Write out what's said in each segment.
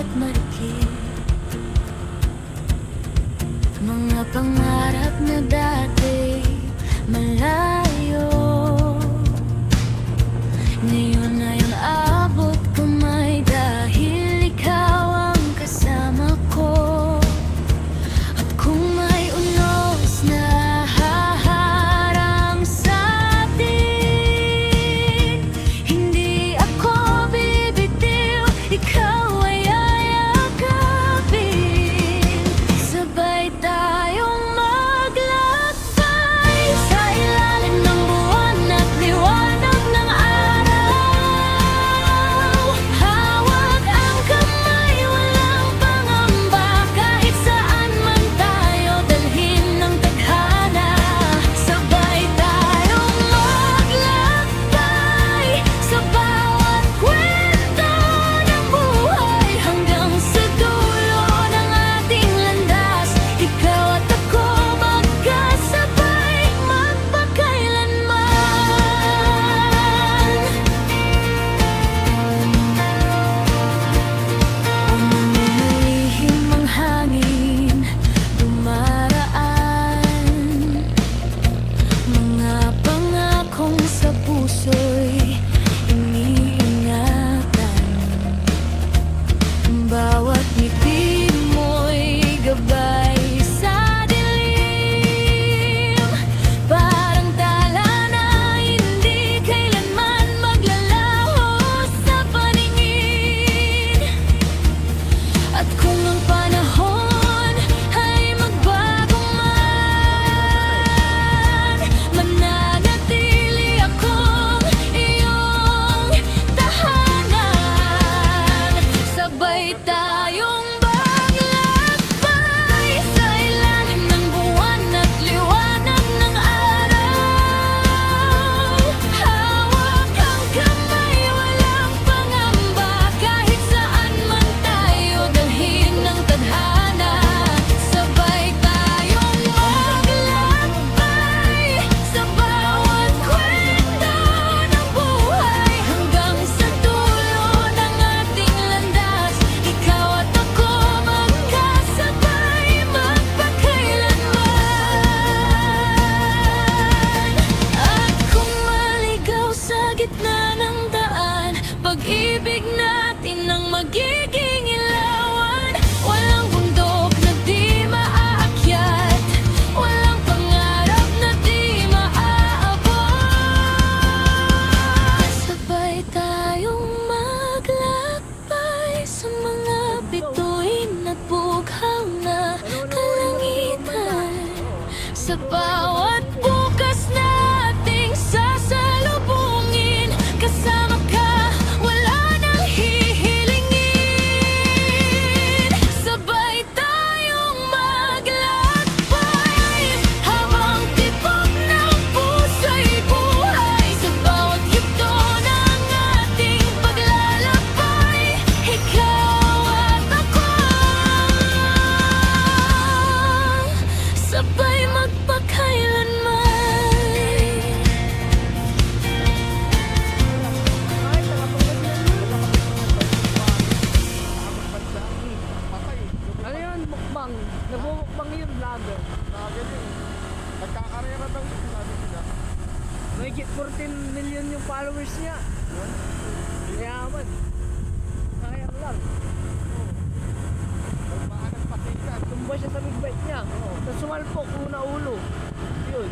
at marikil, mga pangarap na dati malayo, ngayon ay ang abot kamay dahil ikaw ang kasama ko. At kung may unos na haharang sa atin, hindi ako bibitiw, ikaw ay ayakapin. Sabay tayong maglakbay sa ilalim ng buwan at liwanag ng araw. Hawak ang kamay, walang pangamba, kahit saan man tayo dalhin ng tadhana. Sabay tayong maglakbay sa bawat kwento ng buhay, hanggang sa dulo ng ating landas. Ikaw at ako magkasabay magpakailanman. Umalihim ang hangin, dumaraan, mga pangakong sa puso'y iniingatan. Bawat ngiti mo'y gabay sa dilim, parang tala na hindi kailanman maglalaho sa paningin. At kung ang panahon ay magbago man, mananatili akong iyong tahanan. Sabay tayong maglakbay sa ilalim ng buwan at liwanag ng araw. Hawak ang kamay, walang pangamba, kahit saan man tayo dalhin ng tadhana. Sabay tayong maglakbay sa bawat kwento ng buhay, hanggang sa dulo ng ating landas. Ikaw at ako magkasabay magpakailanman. At kung maligaw sa gitna ng daan, pag-ibig natin ang magiging ilawan. Walang bundok na di maaakyat, walang pangarap na di maaabot. Sabay tayong maglakbay sa mga bituin at bughaw na kalangitan. Sa bawat bukas nating sasalubungin, kasama ka, wala nang hihilingin. Sabay tayong maglakbay habang tibok ng puso'y buhay. Sa bawat yugto ng ating paglalakbay, ikaw at ako sabay magpakailanman. Ano yun? Mukbang. Nagmumukbang yun, vlogger. Nagkakarera daw yung sinabi nila. Mahigit 14 million yung followers niya. Yaman. Kaya lang. Nagmaanang pasikat. Tumba siya sa big bike niya. Tapos sumalpok una ulo. Yun.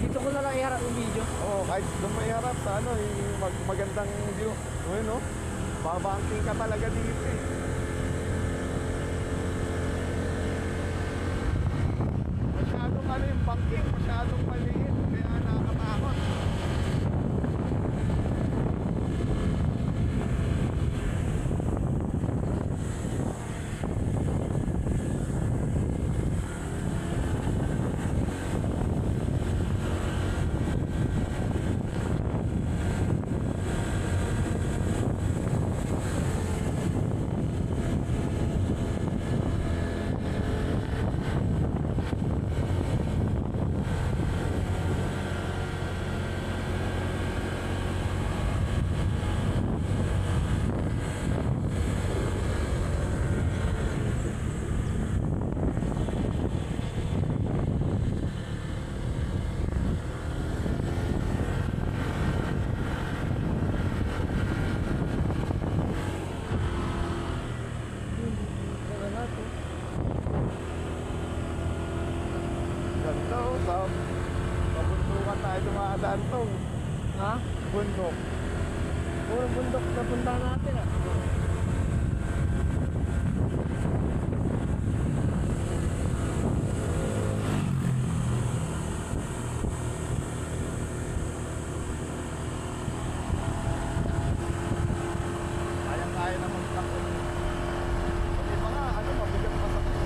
Dito ko na lang iharap yung video. Oo, kahit doon may harap sa ano, yung magandang view. Ayun, no? Babangking ka talaga dito eh. Masyadong ano yung banking, masyadong maliit. Kaya nakakatakot. dadaan tong Ha? bundok. Puro bundok na punta natin ah. Kaya naman tako. Pati mga ano, mabigat pa sa kayo.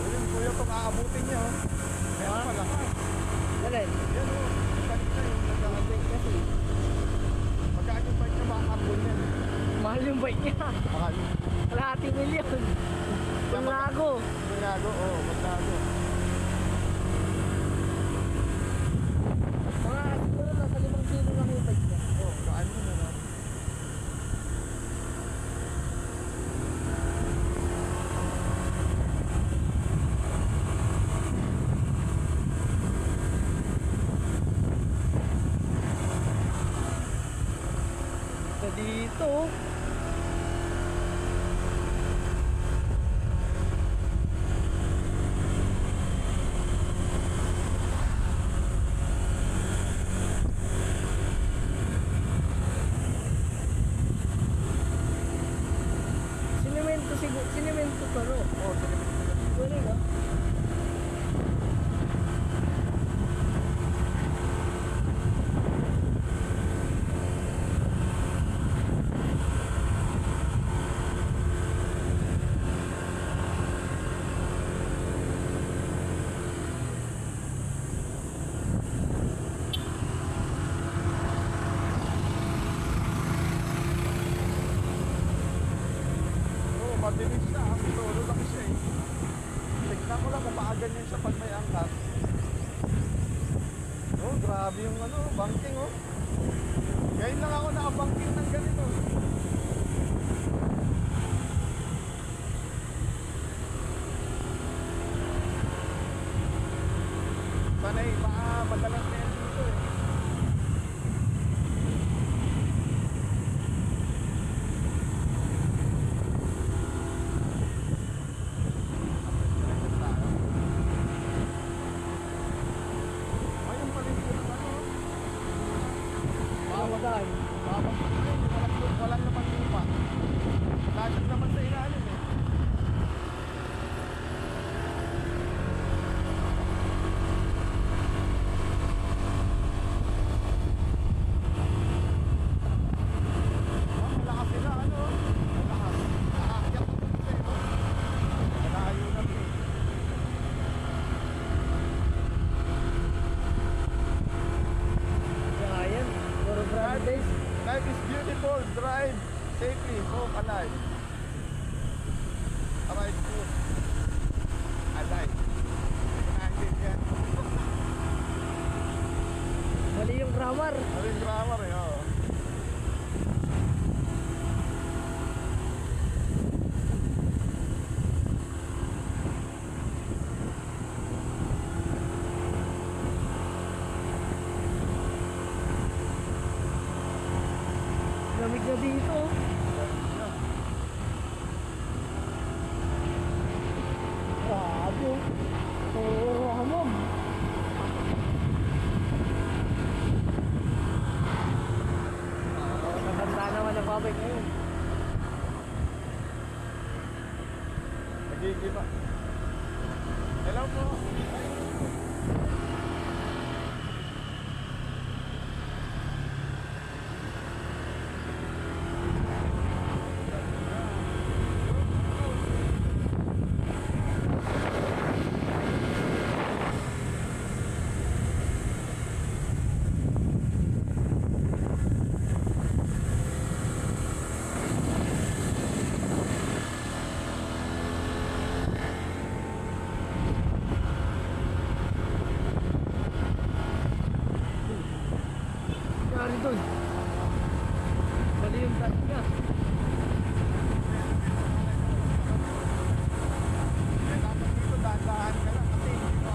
Ayun, kuya, kung aabutin niya, oh. Kaya Ha? pala. Alin? Yan, oh. Kanina yung nag-aating kasi. Magkaan yung bike niya, makakabon yan. Mahal yung bike niya. Mahal. Kalahating milyon. Panglago. Magnago, oo, magnago. Mga siguro nasa 5 kilo lang yung bike niya. Oo, kaan mo na. Sa dito. Sinemento siguro. Sinemento to no? Oo, sige. Wala no? Oo, mabilis siya. Solo lang siya eh. Tignan ko lang kung ganyan siya pag may angkas. Oh, grabe yung ano, banking oh. Ngayon lang ako nakabanking ng ganito. Sanay, madalas na yan dito eh. Ayun pala yung ano. Mamadaan. Babang walang naman lupa. Lagyan naman sa ilalim eh. Malakas sila ano. Malakas. Nakaakyat na dito eh. Malayo na eh. Ayan. Puro brand days. Life is beautiful. Drive safely. Hope alive. Arrive soon. Alive. Alive yan. Mali yung grammar. Ano yung grammar eh. Oh. Lamig na dito. Grabe. Puro hamog. Nakanda naman ang babay ngayon. Nagigiba. Hello po. Nangyari dun. Mali yung dati niya. Dapat dito dahan-dahan ka lang kasi hindi mo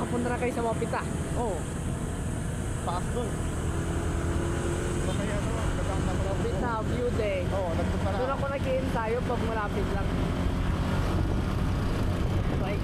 napunta na kayo sa Mapita. Oo. Oh, taas doon. So kaya ano, kasama ko. Mapita View Day. Oo, nagpunta na Doon ako. ako tayo pag malapit lang. Bye.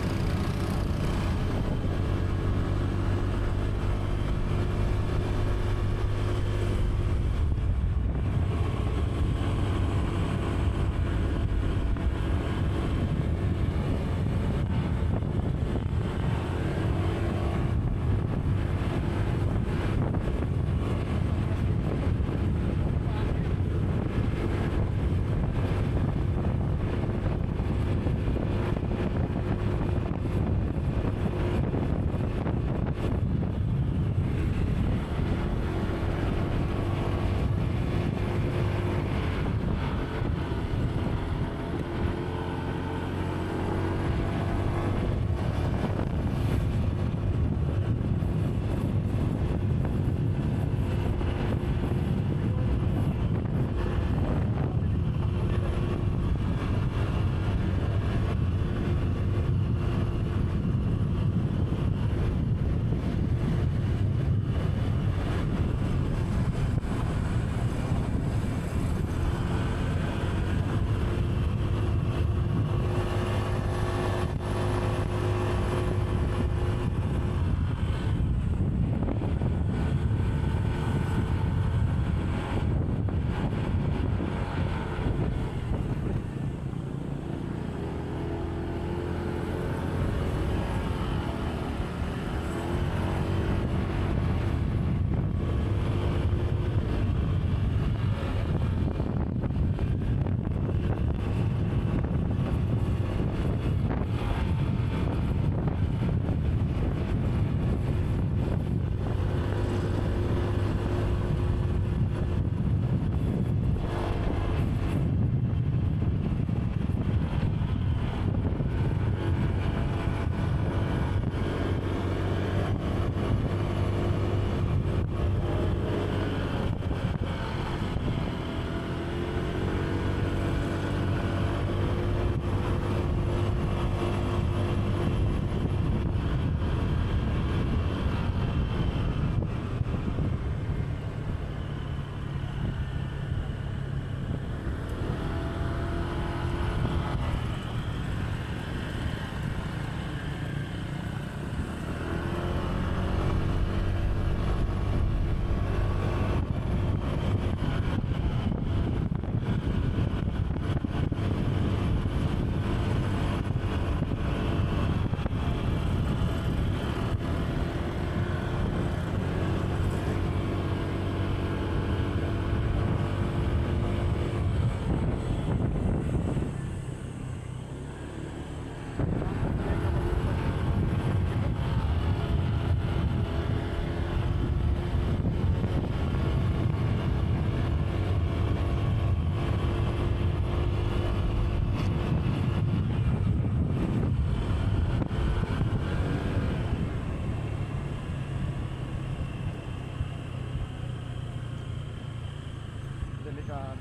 Delikado.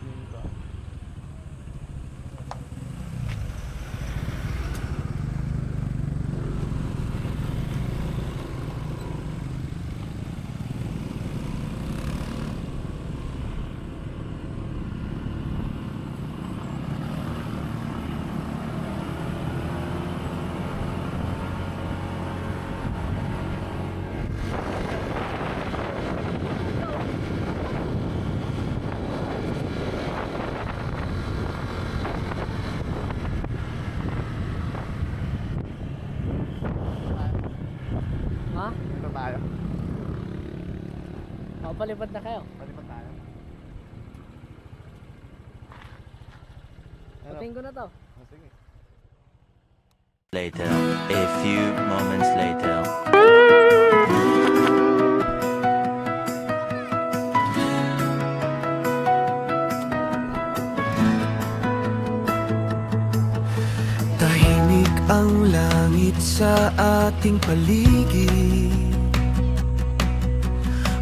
Ha? Ito tayo. O, palipad na kayo. Palipat tayo. Ano? Patingin ko na to. Oh, sige. Later, a few moments later. Tahimik ang langit sa ating paligid,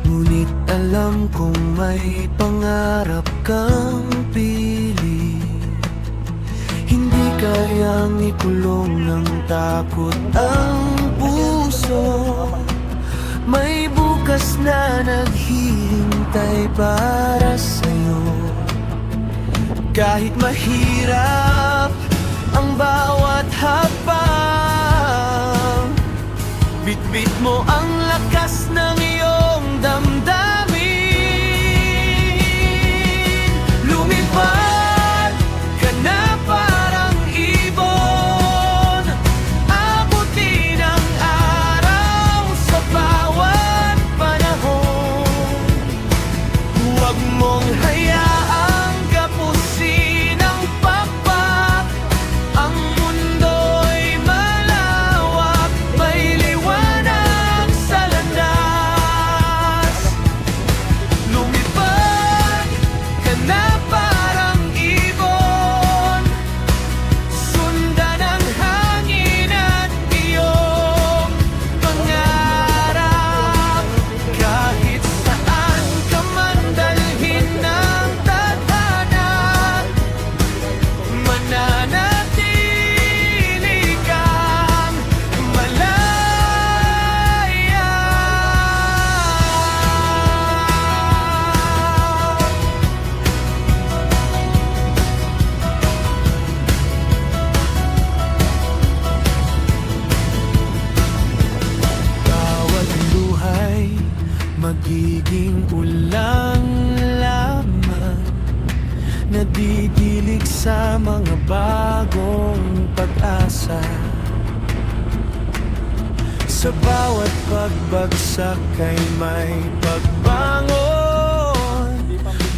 ngunit alam kong may pangarap kang pilit. Hindi kayang ikulong ng takot ang puso. puso, may bukas na naghihintay para sa'yo. Kahit mahirap ang bawat hakbang, bitbit mo ang lakas ng iyong damdamin. Lumipad ka na parang ibon, abutin ang araw sa bawat panahon. Huwag mong hayaang kapusin ang pakpak. Ang mundo'y malawak, may liwanag sa landas. Lumipad ka na parang ibon, sundan ang hangin at iyong pangarap. Kahit saan ka man dalhin ng tadhana, mananatili kang malaya. Bawat luhay magiging ulang lamang, nadidilig sa mga bagong pag-asa. Sa bawat pagbagsak ay may pagbangon,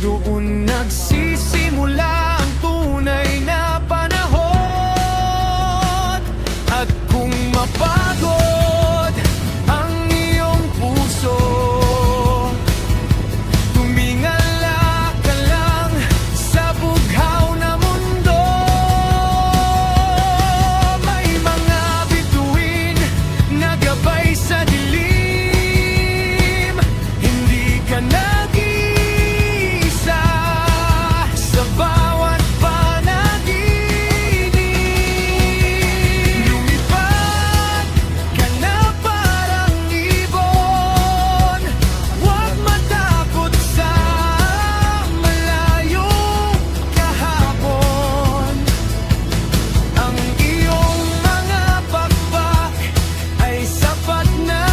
doon nagsisimula ang tunay na panahon. At kung mapagod ang iyong puso, tumingala ka lang sa bughaw na mundo. May mga bituin na gabay sa dilim, hindi ka nag-iisa sa bawat panaginip. Lumipad ka na parang ibon, huwag matakot sa malayong kahapon. Ang iyong mga pakpak ay sapat na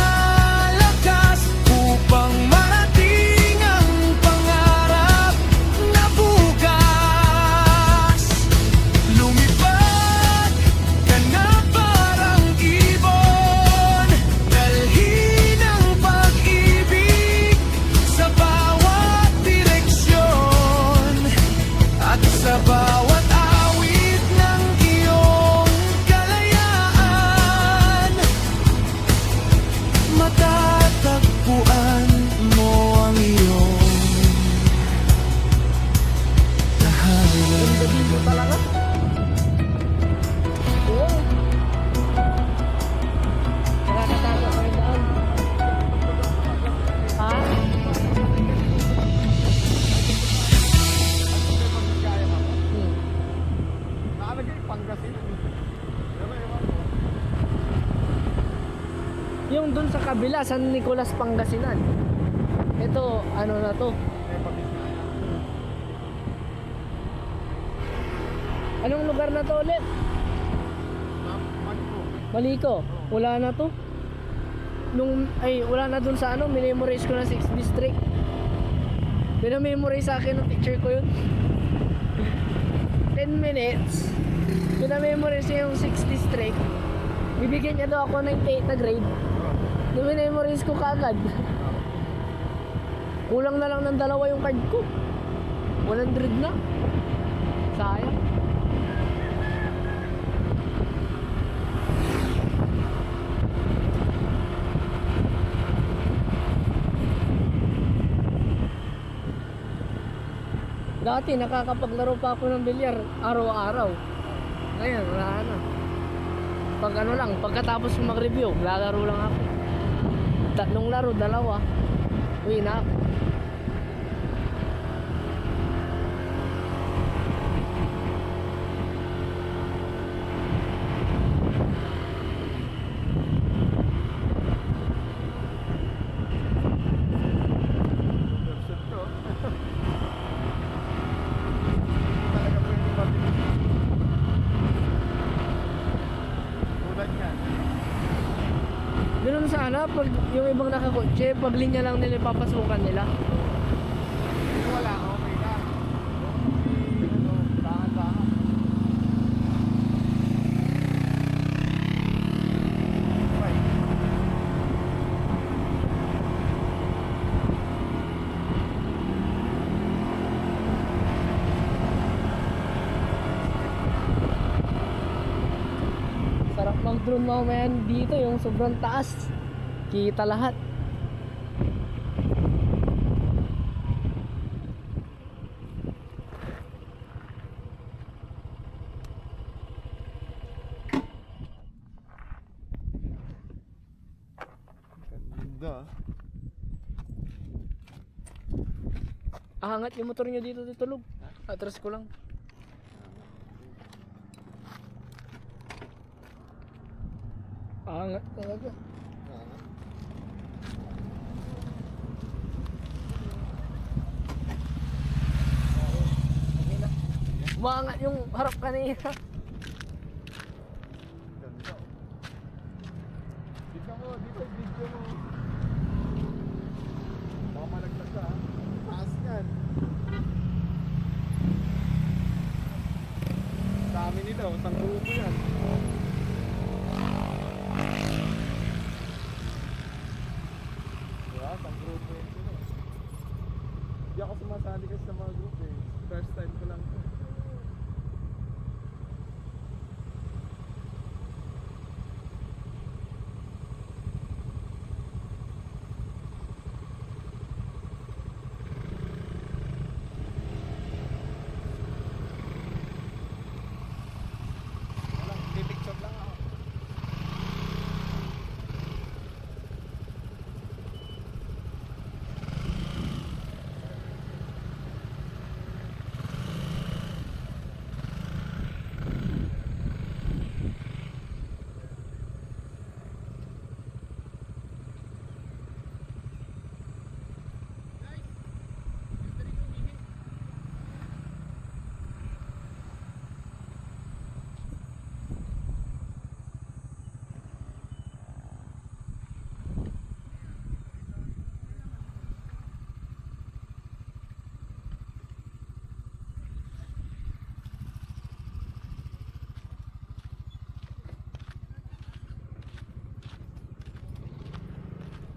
lakas upang marating ang pangarap na bukas. Lumipad ka na parang ibon, dalhin ang pag-ibig sa bawat direksyon, at sa bawat awit ng iyong kalayaan, matatagpuan mo ang iyong tahanan. Dito talaga. Oo. Nakakatawa pa rin daan. Ha? Nakalagay Pangasinan. Pero ewan ko. Yung dun sa kabila, San Nicolas, Pangasinan. Ito, ano na to? May pabisaya. Anong lugar na to ulit? Magpo. Maliko. Wala na to. Wala na dun sa ano, minimorize ko na 6th district. Pinamemorize sa akin ng teacher ko yun. 10 minutes. Pinamemorize niya yung 6th district. Bibigyan niya daw ako 98 na grade. Minimorize ko kaagad. Kulang na lang ng dalawa yung card ko. 100 na. Sayang. Dati nakakapaglaro pa ako ng bilyar araw-araw. Ngayon, wala na. Pag ano lang, pagkatapos mag-review, lalaro lang ako. 3 laro, 2. Uwi na ako. sana pag yung ibang nakakotse, pag linya lang nila papasukan nila. Kung wala, okay na. Ano, dahan-dahan. Okay. Sarap mag-drone mamaya dito, yung sobrang taas. Kita lahat. Ganda. Angat yung motor nyo dito tutulog. Atras ko lang. Angat talaga. Okay na. Umaangat yung harap kanina. Ganda. Dito mo, dito video mo. Baka malaglag ka ha. Taas yan. Dami nila, isang grupo yan. Diba? Isang grupo yan sila. Hindi ako sumasali kasi sa mga group eh. First time ko lang to. Walang pipicture lang ako.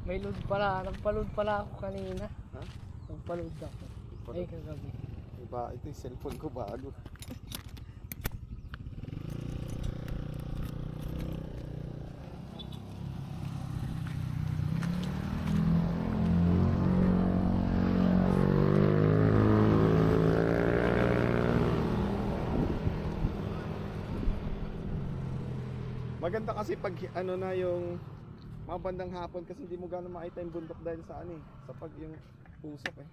May load pala. Nagpa-load pala ako kanina. Ha? Nagpa-load ako. Ay, kagabi. Iba, ito yung cellphone ko bago. Maganda kasi pag ano na yung mga bandang hapon kasi hindi mo gano'ng makita yung bundok dahil sa ano eh, sa pag yung usok eh.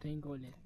Tingin ko ulit.